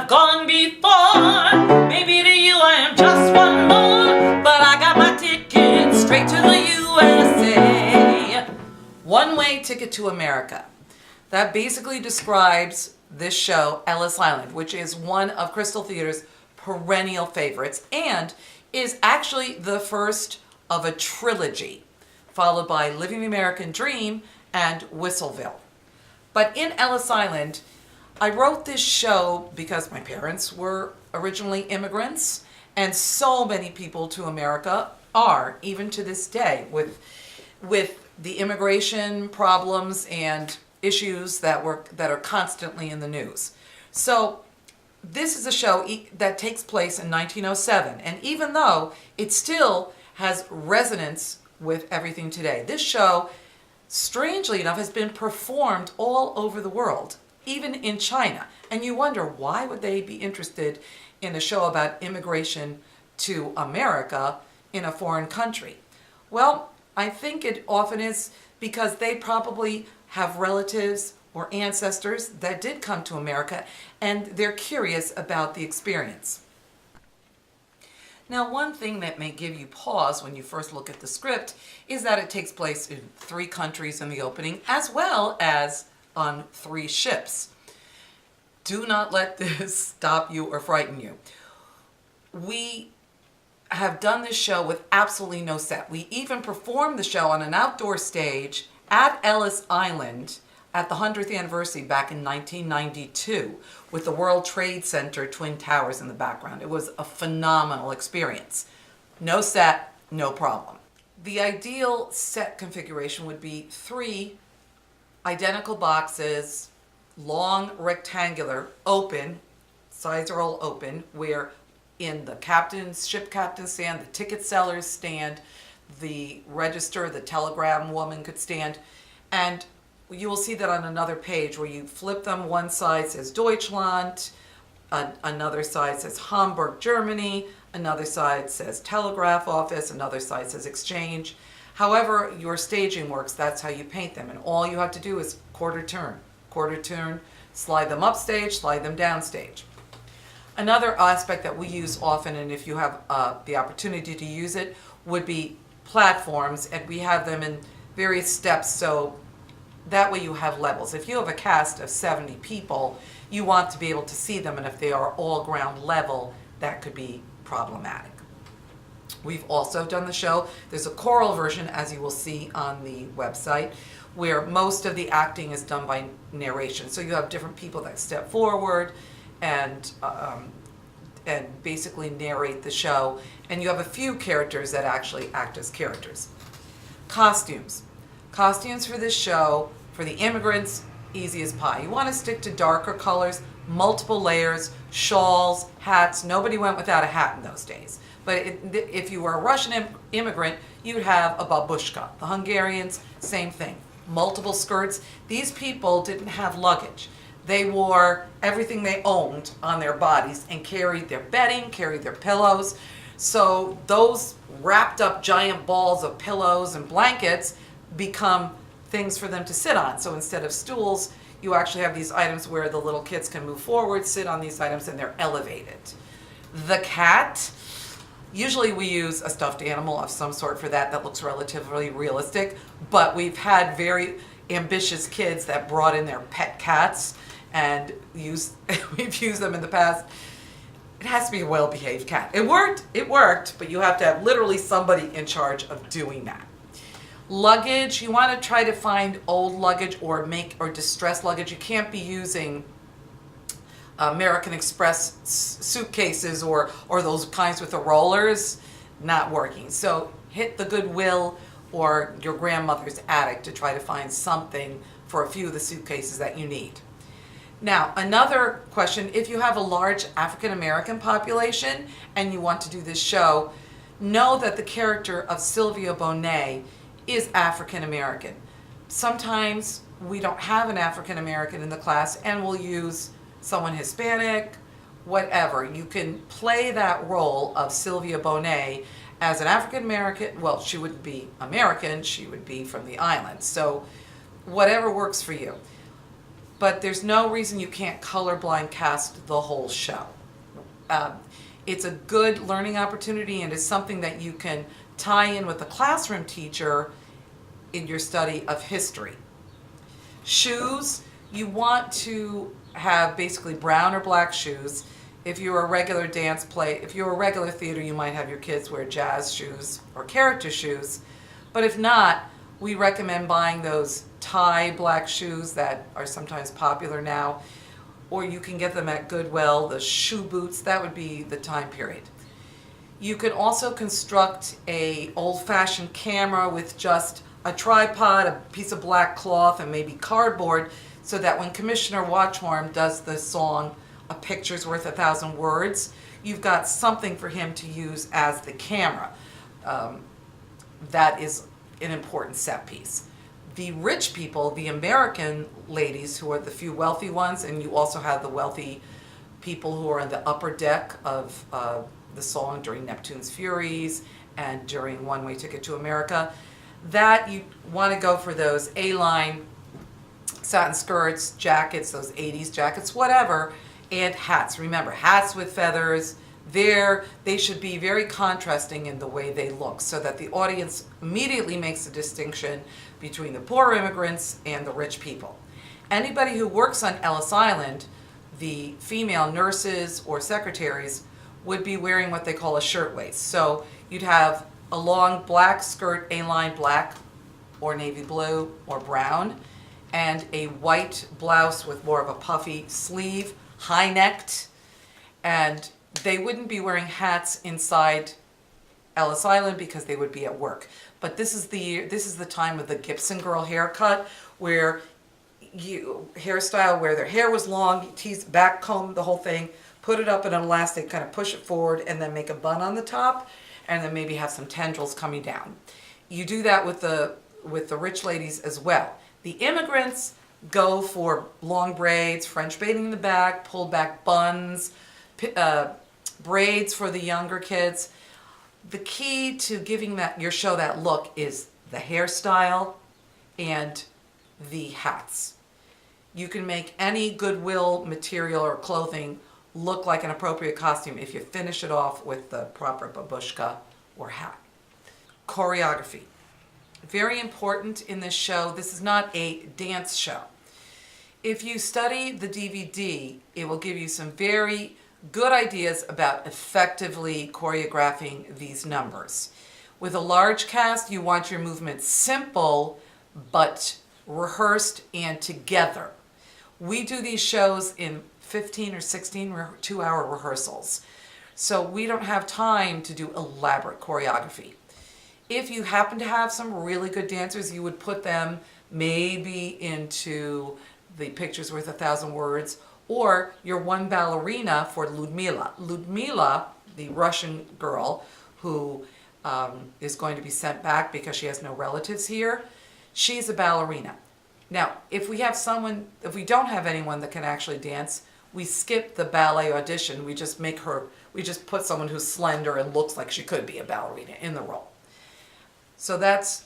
have gone before. Maybe to you I am just one more, but I got my ticket straight to the USA. One-way ticket to America. That basically describes this show, Ellis Island, which is one of Crystal Theater's perennial favorites and is actually the first of a trilogy, followed by Living the American Dream and Whistleville. But in Ellis Island, I wrote this show because my parents were originally immigrants, and so many people to America are, even to this day, with the immigration problems and issues that are constantly in the news. So this is a show that takes place in 1907, and even though it still has resonance with everything today, this show, strangely enough, has been performed all over the world, even in China. And you wonder, why would they be interested in a show about immigration to America in a foreign country? Well, I think it often is because they probably have relatives or ancestors that did come to America, and they're curious about the experience. Now, one thing that may give you pause when you first look at the script is that it takes place in 3 countries in the opening, as well as on 3 ships. Do not let this stop you or frighten you. We have done this show with absolutely no set. We even performed the show on an outdoor stage at Ellis Island at the 100th anniversary back in 1992 with the World Trade Center Twin Towers in the background. It was a phenomenal experience. No set, no problem. The ideal set configuration would be 3 identical boxes, long, rectangular, open, sides are all open, where in the ship captain's stand, the ticket seller's stand, the register, the telegram woman could stand, and you will see that on another page where you flip them. One side says Deutschland, another side says Hamburg, Germany, another side says telegraph office, another side says exchange. However your staging works, that's how you paint them, and all you have to do is quarter turn, slide them upstage, slide them downstage. Another aspect that we use often, and if you have the opportunity to use it, would be platforms, and we have them in various steps, so that way you have levels. If you have a cast of 70 people, you want to be able to see them, and if they are all ground level, that could be problematic. We've also done the show. There's a choral version, as you will see on the website, where most of the acting is done by narration. So you have different people that step forward and basically narrate the show, and you have a few characters that actually act as characters. Costumes for this show, for the immigrants, easy as pie. You want to stick to darker colors, multiple layers, shawls, hats. Nobody went without a hat in those days. But if you were a Russian immigrant, you'd have a babushka. The Hungarians, same thing. Multiple skirts. These people didn't have luggage. They wore everything they owned on their bodies and carried their bedding, carried their pillows. So those wrapped up giant balls of pillows and blankets become things for them to sit on. So instead of stools, you actually have these items where the little kids can move forward, sit on these items, and they're elevated. The cat, usually we use a stuffed animal of some sort for that looks relatively realistic, but we've had very ambitious kids that brought in their pet cats and we've used them in the past. It has to be a well-behaved cat. It worked, but you have to have literally somebody in charge of doing that. Luggage, you want to try to find old luggage or distressed luggage. You can't be using American Express suitcases or those kinds with the rollers, not working. So hit the Goodwill or your grandmother's attic to try to find something for a few of the suitcases that you need. Now, another question, if you have a large African American population and you want to do this show, know that the character of Sylvia Bonet is African American. Sometimes we don't have an African American in the class and we'll use someone Hispanic, whatever. You can play that role of Sylvia Bonet as an African American. Well, she wouldn't be American, she would be from the island. So whatever works for you. but there's no reason you can't colorblind cast the whole show. Um, it's a good learning opportunity, and it's something that you can tie in with a classroom teacher in your study of history. Shoes, you want to have basically brown or black shoes. If you're a regular if you're a regular theater, you might have your kids wear jazz shoes or character shoes. But if not, we recommend buying those tie black shoes that are sometimes popular now, or you can get them at Goodwill, the shoe boots. That would be the time period. You can also construct a old-fashioned camera with just a tripod, a piece of black cloth, and maybe cardboard, so that when Commissioner Watchworm does the song, "A Picture's Worth 1,000 Words," you've got something for him to use as the camera. That is an important set piece. The rich people, the American ladies, who are the few wealthy ones, and you also have the wealthy people who are on the upper deck of the song during Neptune's Furies and during One Way Ticket to America, that you want to go for those A-line satin skirts, jackets, those 80s jackets, whatever, and hats. Remember, hats with feathers, they should be very contrasting in the way they look, so that the audience immediately makes the distinction between the poor immigrants and the rich people. Anybody who works on Ellis Island, the female nurses or secretaries, would be wearing what they call a shirtwaist. So you'd have a long black skirt, A-line black or navy blue or brown, and a white blouse with more of a puffy sleeve, high-necked, and they wouldn't be wearing hats inside Ellis Island because they would be at work. But this is the time of the Gibson girl haircut, where hairstyle where their hair was long, tease back comb the whole thing, put it up in an elastic, kind of push it forward, and then make a bun on the top, and then maybe have some tendrils coming down. You do that with the rich ladies as well. The immigrants go for long braids, French braiding in the back, pulled back buns, braids for the younger kids. The key to giving your show that look is the hairstyle and the hats. You can make any Goodwill material or clothing look like an appropriate costume if you finish it off with the proper babushka or hat. Choreography. Very important in this show. This is not a dance show. If you study the DVD, it will give you some very good ideas about effectively choreographing these numbers. With a large cast, you want your movements simple, but rehearsed and together. We do these shows in 15 or 16 two-hour rehearsals, so we don't have time to do elaborate choreography. If you happen to have some really good dancers, you would put them maybe into the Picture's Worth 1,000 Words, or your one ballerina for Ludmila. Ludmila, the Russian girl who is going to be sent back because she has no relatives here, she's a ballerina. Now, if we don't have anyone that can actually dance, we skip the ballet audition. We just put someone who's slender and looks like she could be a ballerina in the role. So that's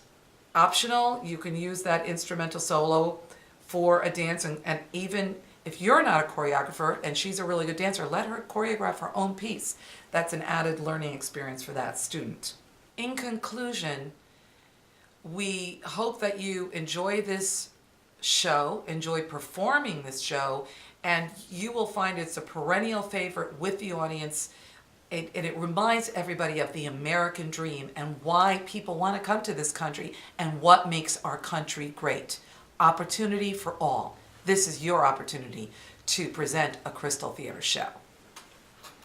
optional. You can use that instrumental solo for a dance, and even if you're not a choreographer and she's a really good dancer, let her choreograph her own piece. That's an added learning experience for that student. In conclusion, we hope that you enjoy this show, enjoy performing this show, and you will find it's a perennial favorite with the audience. And it reminds everybody of the American dream and why people want to come to this country and what makes our country great. Opportunity for all. This is your opportunity to present a Crystal Theater show.